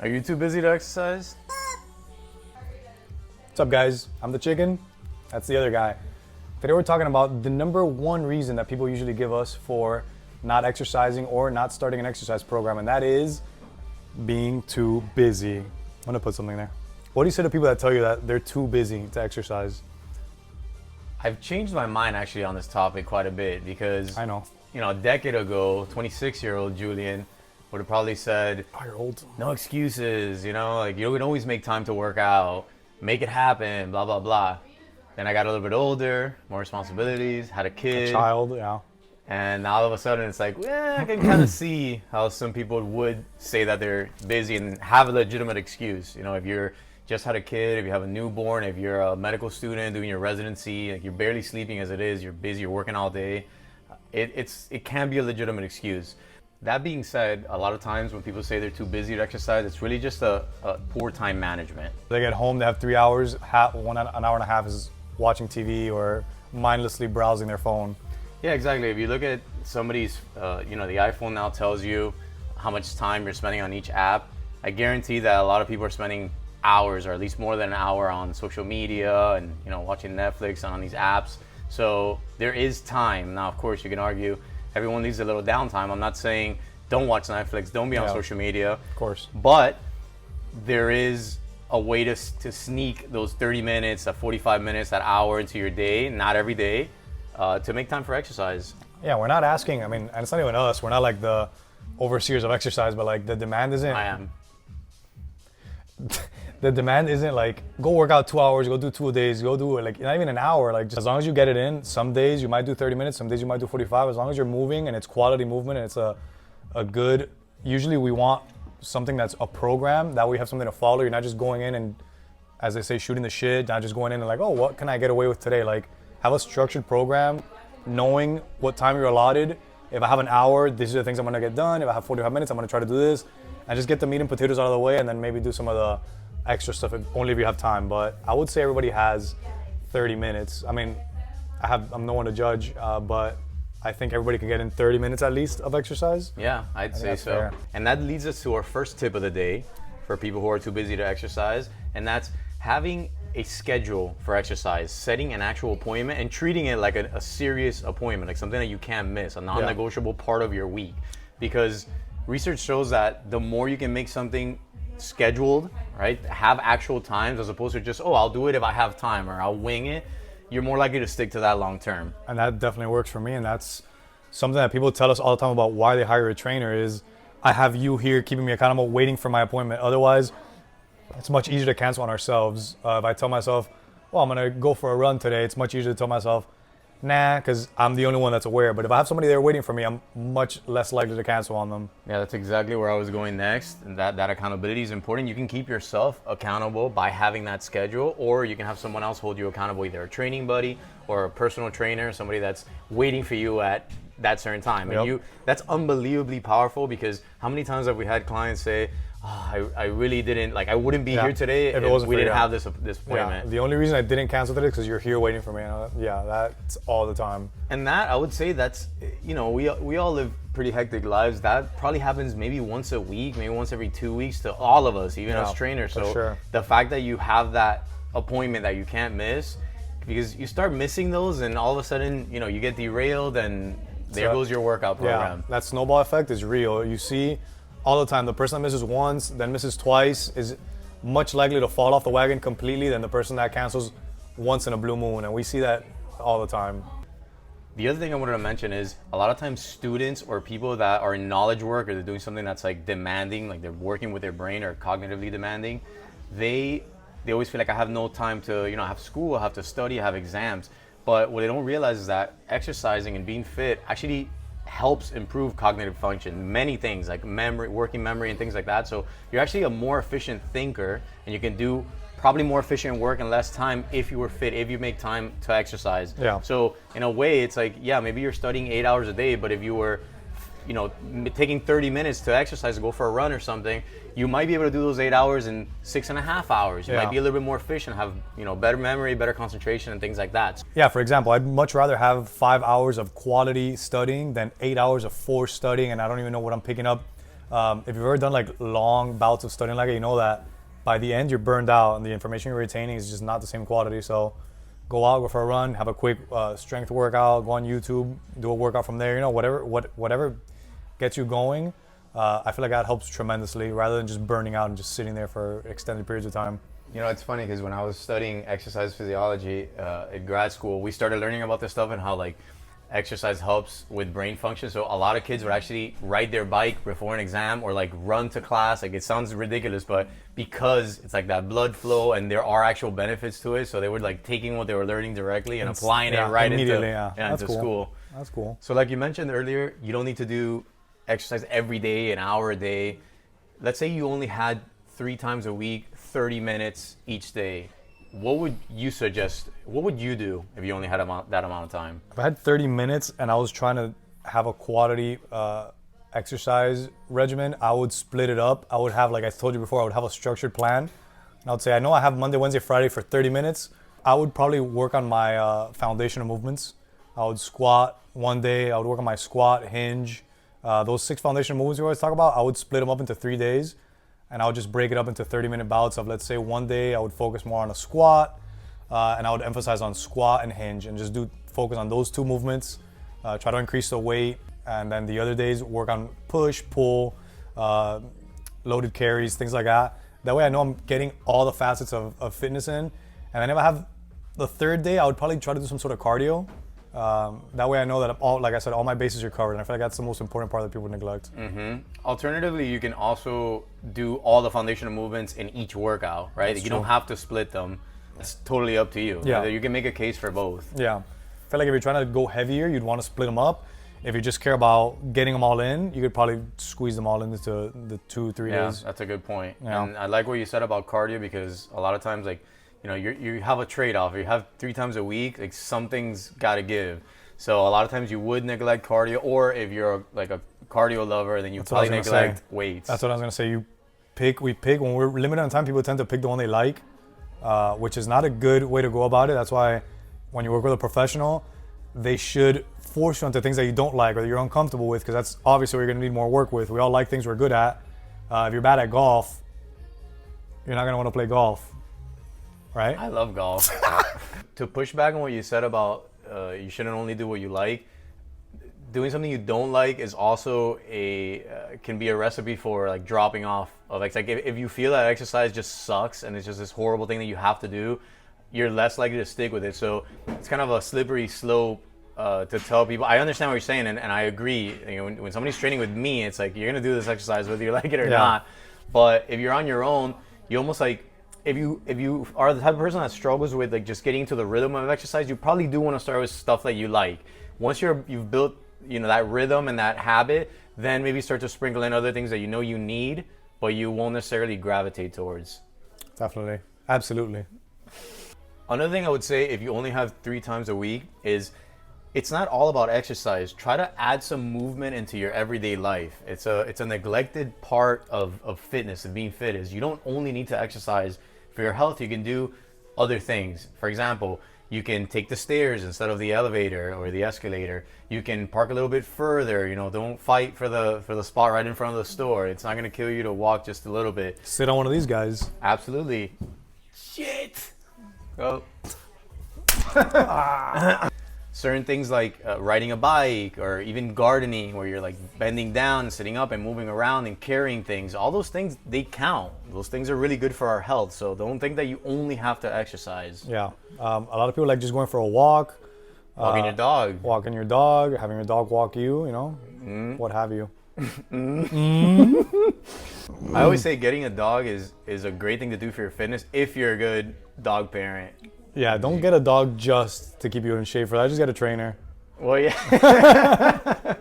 Are you too busy to exercise? What's up, guys? I'm the chicken. That's the other guy. Today we're talking about the number one reason that people usually give us for not exercising or not starting an exercise program, and that is being too busy. I'm gonna put something there. What do you say to people that tell you that they're too busy to exercise? I've changed my mind actually on this topic quite a bit because I know. a decade ago, 26-year-old Julian would have probably said, Oh, you're old. no excuses, like you can always make time to work out, make it happen, blah, blah, blah. Then I got a little bit older, more responsibilities, had a kid. A child, yeah. And now all of a sudden it's like, I can kind of see how some people would say that they're busy and have a legitimate excuse. If you're just had a kid, if you have a newborn, if you're a medical student doing your residency, like you're barely sleeping as it is, you're busy, you're working all day, it can be a legitimate excuse. That being said, a lot of times when people say they're too busy to exercise, it's really just a poor time management. They get home, they have 3 hours, an hour and a half is watching TV or mindlessly browsing their phone. Yeah, exactly. If you look at somebody's, the iPhone now tells you how much time you're spending on each app. I guarantee that a lot of people are spending hours or at least more than an hour on social media and, watching Netflix and on these apps. So there is time. Now, of course, you can argue everyone needs a little downtime. I'm not saying don't watch Netflix, don't be on social media. Of course. But there is a way to sneak those 30 minutes, that 45 minutes, that hour into your day, not every day, to make time for exercise. Yeah, we're not asking, and it's not even us, we're not like the overseers of exercise, but like the demand isn't... I am. The demand isn't like, go work out 2 hours, go do 2 days, go do it, like not even an hour, like just as long as you get it in. Some days you might do 30 minutes, some days you might do 45, as long as you're moving and it's quality movement and it's a good, usually we want something that's a program, that we have something to follow. You're not just going in and, as they say, shooting the shit, not just going in and like, oh, what can I get away with today? Like, have a structured program, knowing what time you're allotted. If I have an hour, these are the things I'm gonna get done. If I have 45 minutes, I'm gonna try to do this. And just get the meat and potatoes out of the way and then maybe do some of the extra stuff, only if you have time. But I would say everybody has 30 minutes. I'm no one to judge, but I think everybody can get in 30 minutes at least of exercise. Yeah, I'd say so. Fair. And that leads us to our first tip of the day for people who are too busy to exercise, and that's having a schedule for exercise, setting an actual appointment and treating it like a serious appointment, like something that you can't miss, a non-negotiable part of your week. Because research shows that the more you can make something scheduled, right, have actual times as opposed to just, I'll do it if I have time or I'll wing it, you're more likely to stick to that long term. And that definitely works for me, and that's something that people tell us all the time about why they hire a trainer is, I have you here keeping me accountable, waiting for my appointment. Otherwise, it's much easier to cancel on ourselves. If I tell myself, I'm gonna go for a run today, it's much easier to tell myself, nah, because I'm the only one that's aware. But if I have somebody there waiting for me, I'm much less likely to cancel on them. Yeah, that's exactly where I was going next. And that accountability is important. You can keep yourself accountable by having that schedule, or you can have someone else hold you accountable, either a training buddy or a personal trainer, somebody that's waiting for you at that certain time. Yep. And that's unbelievably powerful, because how many times have we had clients say, I really didn't, I wouldn't be here today if we didn't have this appointment. Yeah. The only reason I didn't cancel today is because you're here waiting for me. Yeah, that's all the time. And that, I would say that's, we all live pretty hectic lives. That probably happens maybe once a week, maybe once every 2 weeks to all of us, even as trainers. So the fact that you have that appointment that you can't miss, because you start missing those and all of a sudden, you get derailed and there goes your workout program. Yeah, that snowball effect is real. You see all the time, the person that misses once, then misses twice is much likely to fall off the wagon completely than the person that cancels once in a blue moon. And we see that all the time. The other thing I wanted to mention is a lot of times students or people that are in knowledge work, or they're doing something that's demanding, like they're working with their brain or cognitively demanding, they always feel like I have no time to, I have school, I have to study, I have exams. But what they don't realize is that exercising and being fit actually helps improve cognitive function, many things like memory, working memory and things like that. So you're actually a more efficient thinker, and you can do probably more efficient work in less time if you were fit, if you make time to exercise. Yeah. So in a way, it's maybe you're studying 8 hours a day, but if you were taking 30 minutes to exercise, go for a run or something, you might be able to do those 8 hours in 6.5 hours. You might be a little bit more efficient, have better memory, better concentration, and things like that. Yeah, for example, I'd much rather have 5 hours of quality studying than 8 hours of forced studying, and I don't even know what I'm picking up. If you've ever done like long bouts of studying like it, you know that by the end you're burned out and the information you're retaining is just not the same quality. So go out, go for a run, have a quick strength workout, go on YouTube, do a workout from there. You know, whatever gets you going. I feel like that helps tremendously rather than just burning out and just sitting there for extended periods of time. You know, it's funny because when I was studying exercise physiology in grad school, we started learning about this stuff and how like exercise helps with brain function. So a lot of kids would actually ride their bike before an exam or like run to class. Like it sounds ridiculous, but because it's like that blood flow and there are actual benefits to it, so they were like taking what they were learning directly and applying it right into cool. school. That's cool. So like you mentioned earlier, you don't need to do exercise every day, an hour a day. Let's say you only had 3 times a week, 30 minutes each day. What would you suggest? What would you do if you only had that amount of time? If I had 30 minutes and I was trying to have a quality exercise regimen, I would split it up. I would have, like I told you before, I would have a structured plan. And I would say, I know I have Monday, Wednesday, Friday for 30 minutes. I would probably work on my foundational movements. I would squat one day. I would work on my squat, hinge. Those 6 foundational movements we always talk about, I would split them up into 3 days. And I would just break it up into 30-minute bouts of, let's say, one day I would focus more on a squat, and I would emphasize on squat and hinge and just focus on those 2 movements, try to increase the weight, and then the other days work on push, pull, loaded carries, things like that. That way I know I'm getting all the facets of fitness in. And then if I have the 3rd day, I would probably try to do some sort of cardio. That way I know that like I said, all my bases are covered, and I feel like that's the most important part that people neglect. Alternatively, you can also do all the foundational movements in each workout, right? You don't have to split them. It's totally up to you. Yeah. You can make a case for both. Yeah. I feel like if you're trying to go heavier, you'd want to split them up. If you just care about getting them all in, you could probably squeeze them all into the 2-3 days. Yeah, that's a good point. Yeah. And I like what you said about cardio, because a lot of times, like, you know, you have a trade-off. You have 3 times a week, like something's got to give. So a lot of times you would neglect cardio, or if you're like a cardio lover, then you probably neglect weights. That's what I was gonna say. We pick when we're limited on time. People tend to pick the one they like, which is not a good way to go about it. That's why when you work with a professional, they should force you into things that you don't like or that you're uncomfortable with, because that's obviously what you're gonna need more work with. We all like things we're good at. If you're bad at golf, you're not gonna want to play golf. Right? I love golf. To push back on what you said about you shouldn't only do what you like, doing something you don't like is also can be a recipe for like dropping off of like if you feel that exercise just sucks and it's just this horrible thing that you have to do, you're less likely to stick with it. So it's kind of a slippery slope to tell people. I understand what you're saying, and I agree. You know, when somebody's training with me, it's like you're gonna do this exercise whether you like it or not. But if you're on your own, you almost like, if you are the type of person that struggles with like just getting into the rhythm of exercise, you probably do want to start with stuff that you like. Once you've built, you know, that rhythm and that habit, then maybe start to sprinkle in other things that you know you need, but you won't necessarily gravitate towards. Definitely. Absolutely. Another thing I would say, if you only have 3 times a week, is it's not all about exercise. Try to add some movement into your everyday life. It's a neglected part of fitness, of being fit, is you don't only need to exercise for your health. You can do other things. For example, you can take the stairs instead of the elevator or the escalator. You can park a little bit further. You know, don't fight for the spot right in front of the store. It's not gonna kill you to walk just a little bit. Sit on one of these guys. Absolutely. Shit. Go. Certain things like riding a bike, or even gardening, where you're like bending down, sitting up and moving around and carrying things. All those things, they count. Those things are really good for our health. So don't think that you only have to exercise. Yeah. A lot of people like just going for a walk. Walking your dog. Walking your dog, having your dog walk you, you know, what have you. I always say getting a dog is a great thing to do for your fitness if you're a good dog parent. Yeah, don't get a dog just to keep you in shape for that. Just get a trainer. Well, yeah.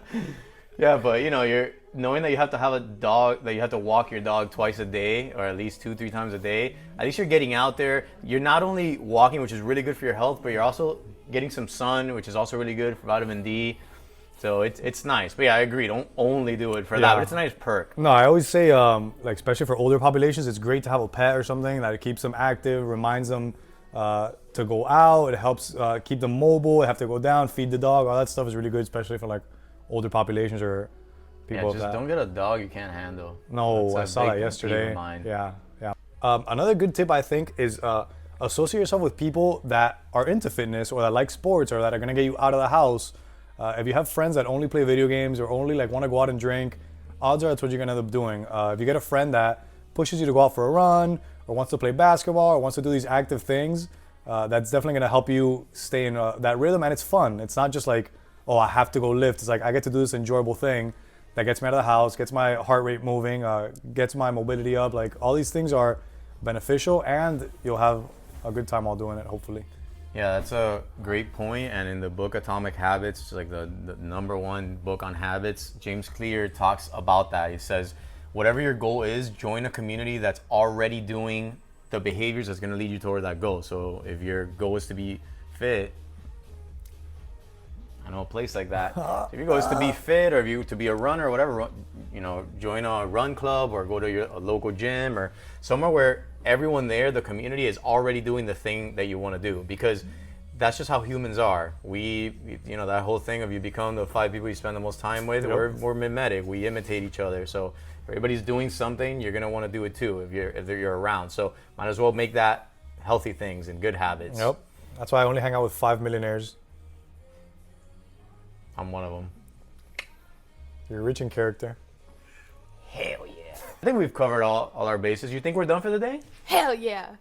Yeah, but you know, you're knowing that you have to have a dog, that you have to walk your dog twice a day, or at least 2-3 times a day. At least you're getting out there. You're not only walking, which is really good for your health, but you're also getting some sun, which is also really good for vitamin D. So it's nice. But yeah, I agree. Don't only do it for that, but it's a nice perk. No, I always say, like especially for older populations, it's great to have a pet or something that keeps them active, reminds them to go out. It helps keep them mobile. They have to go down, feed the dog. All that stuff is really good, especially for like older populations or people Yeah, of just that. don't get a dog you can't handle. No, I That's a saw big that peeve of yesterday. mine. Yeah, yeah. Another good tip I think is associate yourself with people that are into fitness or that like sports or that are gonna get you out of the house. If you have friends that only play video games or only like want to go out and drink, odds are that's what you're gonna end up doing. If you get a friend that pushes you to go out for a run or wants to play basketball or wants to do these active things, that's definitely gonna help you stay in that rhythm, and it's fun. It's not just like, oh, I have to go lift. It's like I get to do this enjoyable thing that gets me out of the house, gets my heart rate moving, gets my mobility up. Like all these things are beneficial, and you'll have a good time while doing it, hopefully. Yeah, that's a great point. And in the book Atomic Habits, like the number one book on habits, James Clear talks about that. He says, whatever your goal is, join a community that's already doing the behaviors that's going to lead you toward that goal. So if your goal is to be fit, I know a place like that. If your goal is to be fit, or if you to be a runner or whatever, join a run club or go to a local gym or somewhere where everyone there, the community, is already doing the thing that you want to do, because that's just how humans are. That whole thing of you become the 5 people you spend the most time with. Yep. We're mimetic. We imitate each other. So if everybody's doing something, you're gonna want to do it too if you're around. So might as well make that healthy things and good habits. Yep. That's why I only hang out with 5 millionaires. I'm one of them. You're rich in character. Hell yeah. I think we've covered all our bases. You think we're done for the day? Hell yeah.